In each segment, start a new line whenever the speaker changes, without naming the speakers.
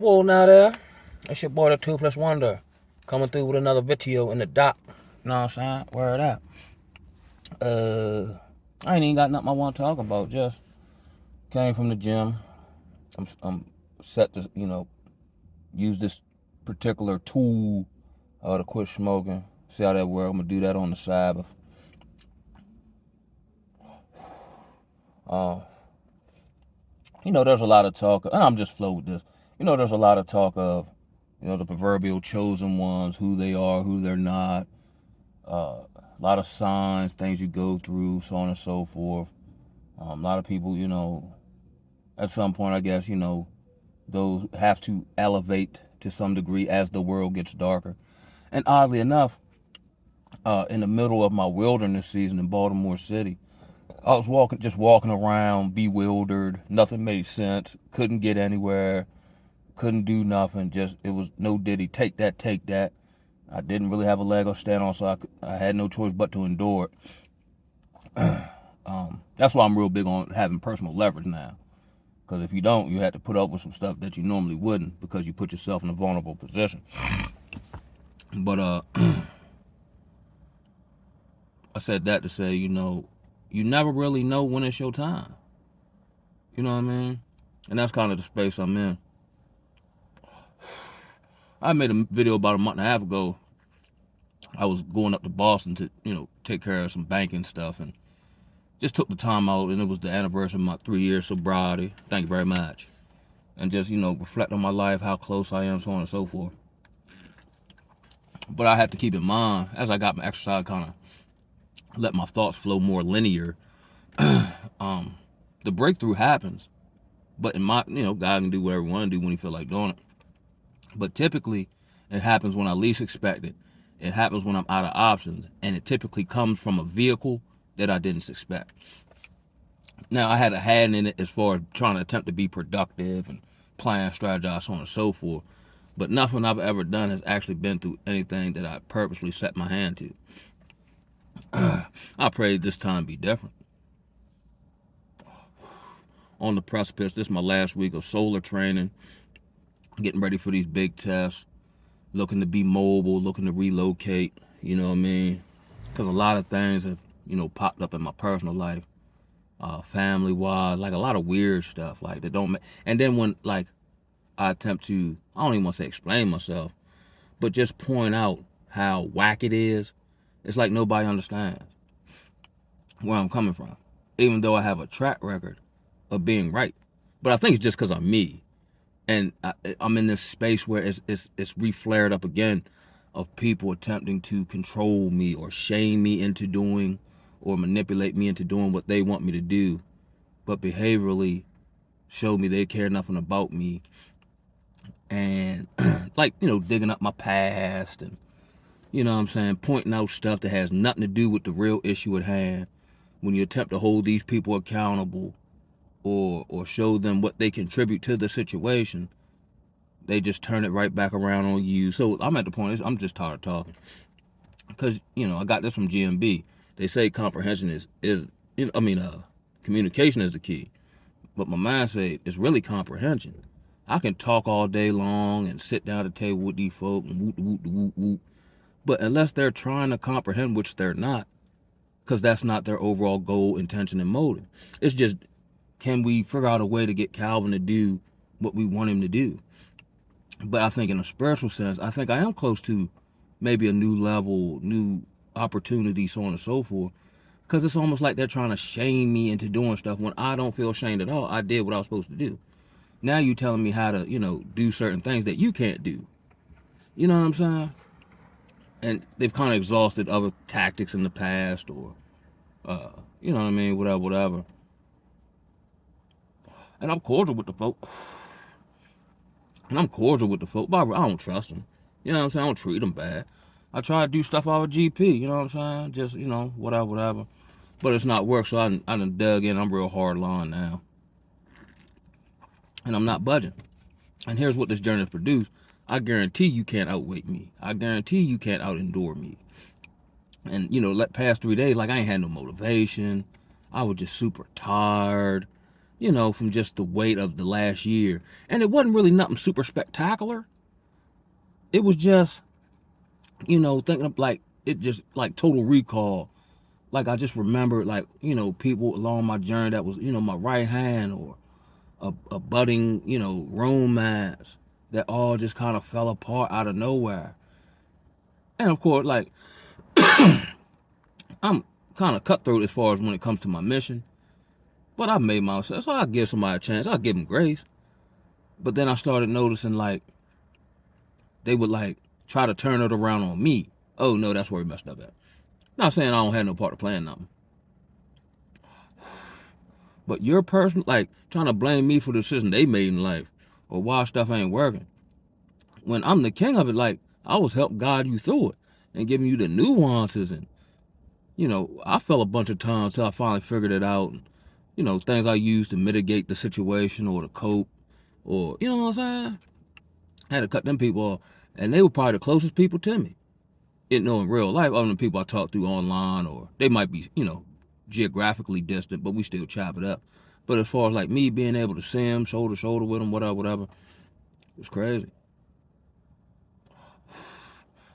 Well, now there, it's your boy the 2 Plus Wonder coming through with another video in the dock. You know what I'm saying? Where it at? I ain't even got nothing I want to talk about. Just came from the gym. I'm set to, use this particular tool to quit smoking. See how that works. I'm gonna do that on the Sabbath. There's a lot of talk, and I'm just flow with this. There's a lot of talk of, the proverbial chosen ones, who they are, who they're not. A lot of signs, things you go through, so on and so forth. A lot of people, at some point, I guess, those have to elevate to some degree as the world gets darker. And oddly enough, in the middle of my wilderness season in Baltimore City, I was walking around, bewildered. Nothing made sense. Couldn't get anywhere. Couldn't do nothing. It was no diddy. Take that, take that. I didn't really have a leg to stand on, so I had no choice but to endure it. That's why I'm real big on having personal leverage now. Because if you don't, you have to put up with some stuff that you normally wouldn't, because you put yourself in a vulnerable position. But I said that to say, you never really know when it's your time. You know what I mean? And that's kind of the space I'm in. I made a video about a month and a half ago. I was going up to Boston to, take care of some banking stuff, and just took the time out, and it was the anniversary of my 3 years sobriety. Thank you very much. And just, reflect on my life, how close I am, so on and so forth. But I have to keep in mind, as I got my exercise, kind of let my thoughts flow more linear. The breakthrough happens, but in my, God can do whatever he want to do when he feel like doing it. But typically, it happens when I least expect it. It happens when I'm out of options, and it typically comes from a vehicle that I didn't expect. Now, I had a hand in it as far as trying to attempt to be productive and plan, strategize, so on and so forth. But nothing I've ever done has actually been through anything that I purposely set my hand to. I pray this time be different. On the precipice, this is my last week of solar training, getting ready for these big tests, looking to be mobile, looking to relocate, you know what I mean? Because a lot of things have, popped up in my personal life, family-wise, like a lot of weird stuff, like that don't make, and then when, like, I attempt to, I don't even want to say explain myself, but just point out how whack it is, it's like nobody understands where I'm coming from, even though I have a track record of being right. But I think it's just because I'm me. And I'm in this space where it's re-flared up again of people attempting to control me or shame me into doing or manipulate me into doing what they want me to do, but behaviorally show me they care nothing about me. And like, digging up my past and, what I'm saying, pointing out stuff that has nothing to do with the real issue at hand. When you attempt to hold these people accountable or show them what they contribute to the situation, they just turn it right back around on you. So I'm at the point, I'm just tired of talking. Because, I got this from GMB. They say comprehension is communication is the key. But my mind say it's really comprehension. I can talk all day long and sit down at the table with these folk and whoop, whoop, whoop, whoop. But unless they're trying to comprehend, which they're not, because that's not their overall goal, intention, and motive. It's just, can we figure out a way to get Calvin to do what we want him to do? But I think in a spiritual sense, I think I am close to maybe a new level, new opportunity, so on and so forth. Because it's almost like they're trying to shame me into doing stuff when I don't feel shamed at all. I did what I was supposed to do. Now you telling me how to, do certain things that you can't do. You know what I'm saying? And they've kind of exhausted other tactics in the past or, you know what I mean, whatever. And I'm cordial with the folk. But I don't trust them. You know what I'm saying? I don't treat them bad. I try to do stuff out of GP, you know what I'm saying? Just, whatever. But it's not work, so I done dug in. I'm real hard line now. And I'm not budging. And here's what this journey has produced. I guarantee you can't outweight me. I guarantee you can't out-endure me. And, past 3 days, like, I ain't had no motivation. I was just super tired. from just the weight of the last year. And it wasn't really nothing super spectacular. It was just, thinking of like, it just like total recall. Like I just remembered like, people along my journey that was, my right hand or a budding, romance that all just kind of fell apart out of nowhere. And of course, like, I'm kind of cutthroat as far as when it comes to my mission. But I made myself, so I give somebody a chance. I give them grace. But then I started noticing like they would like try to turn it around on me. Oh no, that's where we messed up at. Not saying I don't have no part of playing nothing. But your person like trying to blame me for the decision they made in life or why stuff ain't working. When I'm the king of it, like I was helping guide you through it and giving you the nuances and I fell a bunch of times till I finally figured it out. Things I used to mitigate the situation or to cope or, you know what I'm saying? I had to cut them people off. And they were probably the closest people to me. In real life, other than people I talk to online or they might be, geographically distant, but we still chop it up. But as far as like me being able to see them shoulder to shoulder with them, whatever, it's crazy.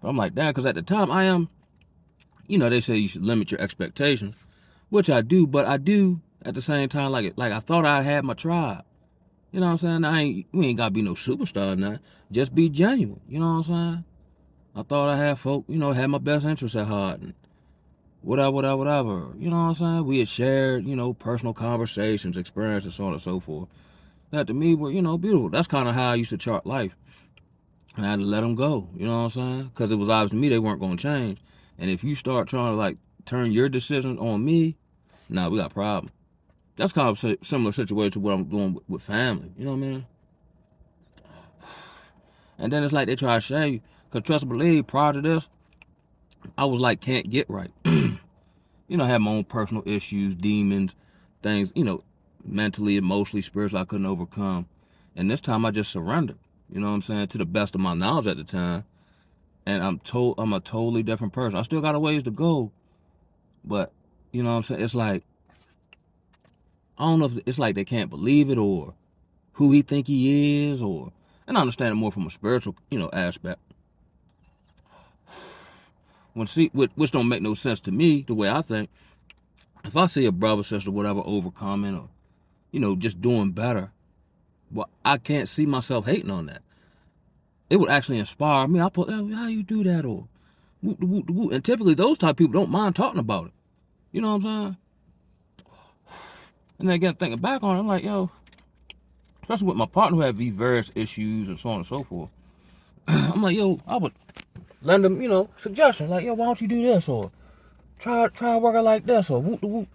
But I'm like, damn, because at the time I am, they say you should limit your expectations, which I do, but I do at the same time, like I thought I had my tribe. You know what I'm saying? We ain't gotta be no superstar now. Just be genuine. You know what I'm saying? I thought I had folk, had my best interests at heart and whatever. You know what I'm saying? We had shared, personal conversations, experiences, so on and so forth. That to me were, beautiful. That's kind of how I used to chart life. And I had to let them go. You know what I'm saying? Because it was obvious to me they weren't going to change. And if you start trying to like turn your decisions on me, nah, we got a problem. That's kind of a similar situation to what I'm doing with family. You know what I mean? And then it's like they try to share you. Because trust and believe, prior to this, I was like, can't get right. I had my own personal issues, demons, things, mentally, emotionally, spiritually I couldn't overcome. And this time I just surrendered, you know what I'm saying, to the best of my knowledge at the time. And I'm a totally different person. I still got a ways to go. But, you know what I'm saying? It's like, I don't know if it's like they can't believe it or who he think he is or, and I understand it more from a spiritual, aspect. Which don't make no sense to me, the way I think. If I see a brother, sister, whatever, overcoming or, just doing better, well, I can't see myself hating on that. It would actually inspire me. I put, how you do that or whoop, whoop, whoop. And typically those type of people don't mind talking about it. You know what I'm saying? And then again, thinking back on it, I'm like, yo, especially with my partner who had these various issues and so on and so forth. I'm like, yo, I would lend him, suggestions like, yo, why don't you do this or try working like this or whoop the whoop.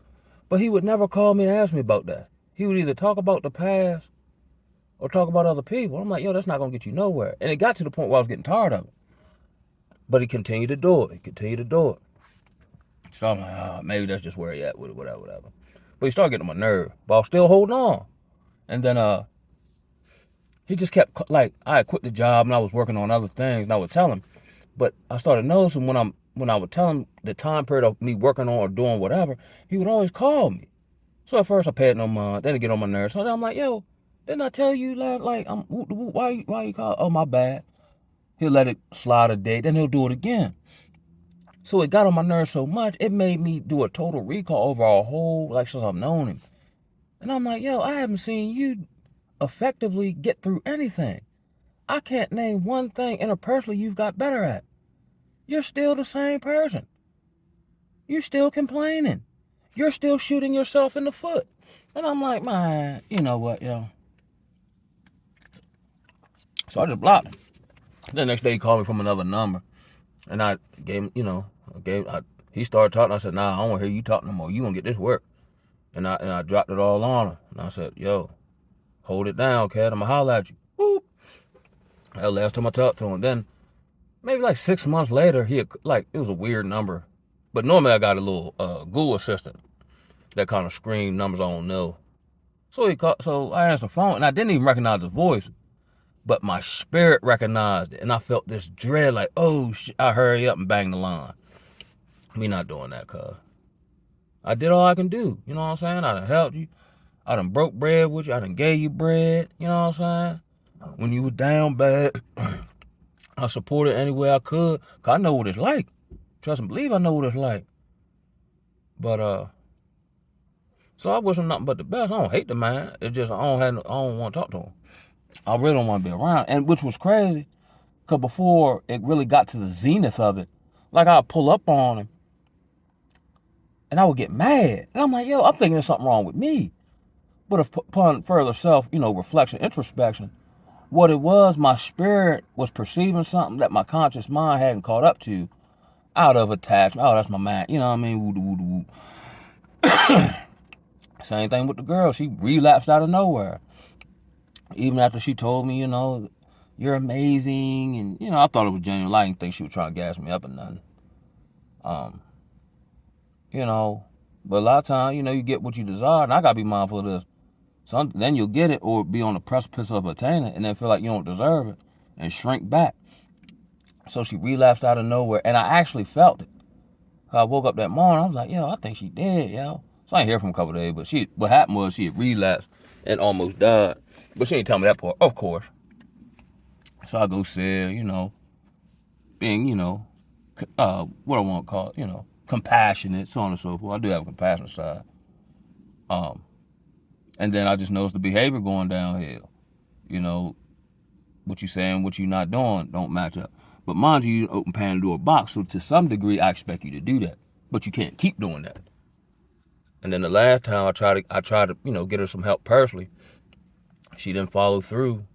But he would never call me and ask me about that. He would either talk about the past or talk about other people. I'm like, yo, that's not gonna get you nowhere. And it got to the point where I was getting tired of it. But he continued to do it. So I'm like, oh, maybe that's just where he at with it, whatever. But he started getting on my nerve. But I was still holding on. And then he just kept, like, I had quit the job and I was working on other things and I would tell him. But I started noticing when I would tell him the time period of me working on or doing whatever, he would always call me. So at first I paid no mind, then it get on my nerves. So then I'm like, yo, didn't I tell you like I'm why you call? Oh, my bad. He'll let it slide a day, then he'll do it again. So it got on my nerves so much, it made me do a total recall over our whole, like, since I've known him. And I'm like, yo, I haven't seen you effectively get through anything. I can't name one thing interpersonally you've got better at. You're still the same person. You're still complaining. You're still shooting yourself in the foot. And I'm like, man, you know what, yo. So I just blocked him. The next day he called me from another number. And I gave him, he started talking. I said, nah, I don't want to hear you talk no more. You gonna get this work. And I dropped it all on him. And I said, yo, hold it down, cat. I'm gonna holler at you. Boop. That was the last time I talked to him. Then maybe like 6 months later, it was a weird number. But normally I got a little Google assistant that kind of screamed numbers I don't know. So I answered the phone and I didn't even recognize the voice. But my spirit recognized it, and I felt this dread, like, oh, shit. I hurry up and bang the line. Me not doing that, cuz. I did all I can do. You know what I'm saying? I done helped you. I done broke bread with you. I done gave you bread. You know what I'm saying? When you was down bad, I supported any way I could. Cause I know what it's like. Trust and believe I know what it's like. But so I wish him nothing but the best. I don't hate the man. It's just I don't want to talk to him. I really don't want to be around. And which was crazy. Cause before it really got to the zenith of it, like I'd pull up on him and I would get mad. And I'm like, yo, I'm thinking there's something wrong with me. But upon further self, reflection, introspection, what it was, my spirit was perceiving something that my conscious mind hadn't caught up to out of attachment. Oh, that's my man. You know what I mean? Woo. Same thing with the girl. She relapsed out of nowhere. Even after she told me, you're amazing. And, I thought it was genuine. I didn't think she was trying to gas me up or nothing. But a lot of times, you get what you desire. And I got to be mindful of this. So then you'll get it or be on the precipice of attaining it and then feel like you don't deserve it and shrink back. So she relapsed out of nowhere. And I actually felt it. I woke up that morning. I was like, yo, I think she dead, yo. So I ain't hear from a couple of days. But what happened was she had relapsed and almost died. But she didn't tell me that part, of course. So I go say, being, what I want to call it, compassionate, so on and so forth. I do have a compassionate side. And then I just noticed the behavior going downhill. What you saying, what you not doing don't match up. But mind you open Pandora box, so to some degree I expect you to do that. But you can't keep doing that. And then the last time I tried to, get her some help personally. She didn't follow through,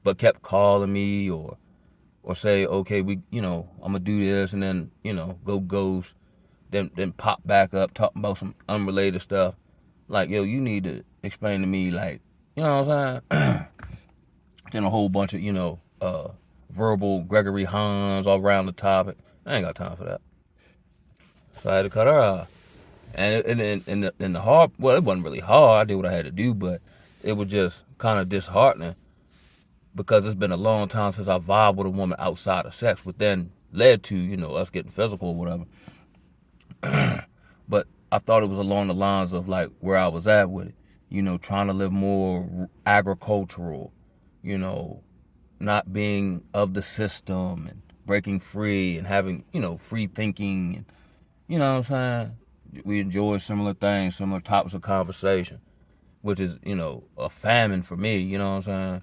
but kept calling me or say, okay, I'm gonna do this, and then, go ghost, then pop back up talking about some unrelated stuff. Like, yo, you need to explain to me, like, you know what I'm saying? Then a whole bunch of, verbal Gregory Hans all around the topic. I ain't got time for that. So I had to cut her off. And the hard, well, it wasn't really hard. I did what I had to do, but it was just kind of disheartening because it's been a long time since I vibed with a woman outside of sex, which then led to, us getting physical or whatever. But I thought it was along the lines of like where I was at with it, trying to live more agricultural, not being of the system and breaking free and having, free thinking and, you know what I'm saying? We enjoy similar things, similar topics of conversation, which is, a famine for me, you know what I'm saying?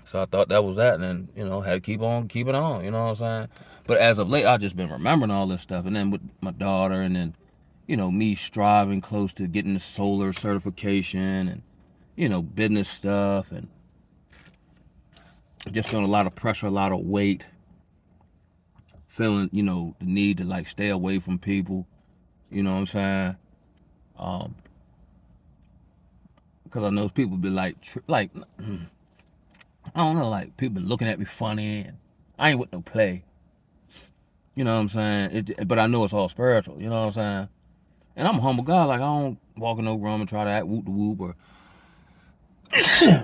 So I thought that was that, and then, had to keep it on, you know what I'm saying? But as of late, I've just been remembering all this stuff, and then with my daughter, and then, me striving close to getting the solar certification and, business stuff, and just feeling a lot of pressure, a lot of weight, feeling, the need to like stay away from people, you know what I'm saying? Because I know people be like, I don't know, like people been looking at me funny, and I ain't with no play. You know what I'm saying? But I know it's all spiritual, you know what I'm saying? And I'm a humble guy, like I don't walk in no room and try to act whoop the whoop or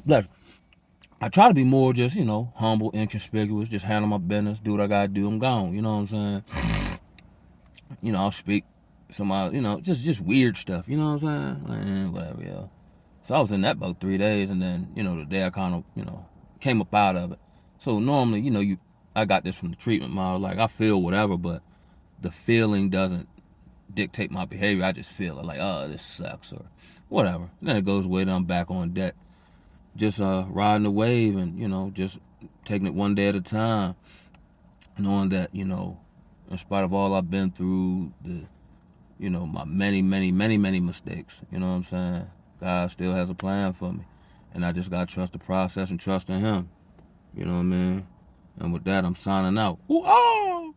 bless. I try to be more just, humble, inconspicuous, just handle my business, do what I gotta do, I'm gone, you know what I'm saying? I'll speak some, just weird stuff, you know what I'm saying? Whatever, yeah. So I was in that about 3 days, and then, the day I kind of, came up out of it. So normally, I got this from the treatment model, like I feel whatever, but the feeling doesn't dictate my behavior. I just feel it, like, oh, this sucks, or whatever. And then it goes away, then I'm back on deck. Just riding the wave and, just taking it one day at a time, knowing that, in spite of all I've been through, my many, many, many, many mistakes, you know what I'm saying? God still has a plan for me. And I just got to trust the process and trust in Him. You know what I mean? And with that, I'm signing out. Ooh, ah!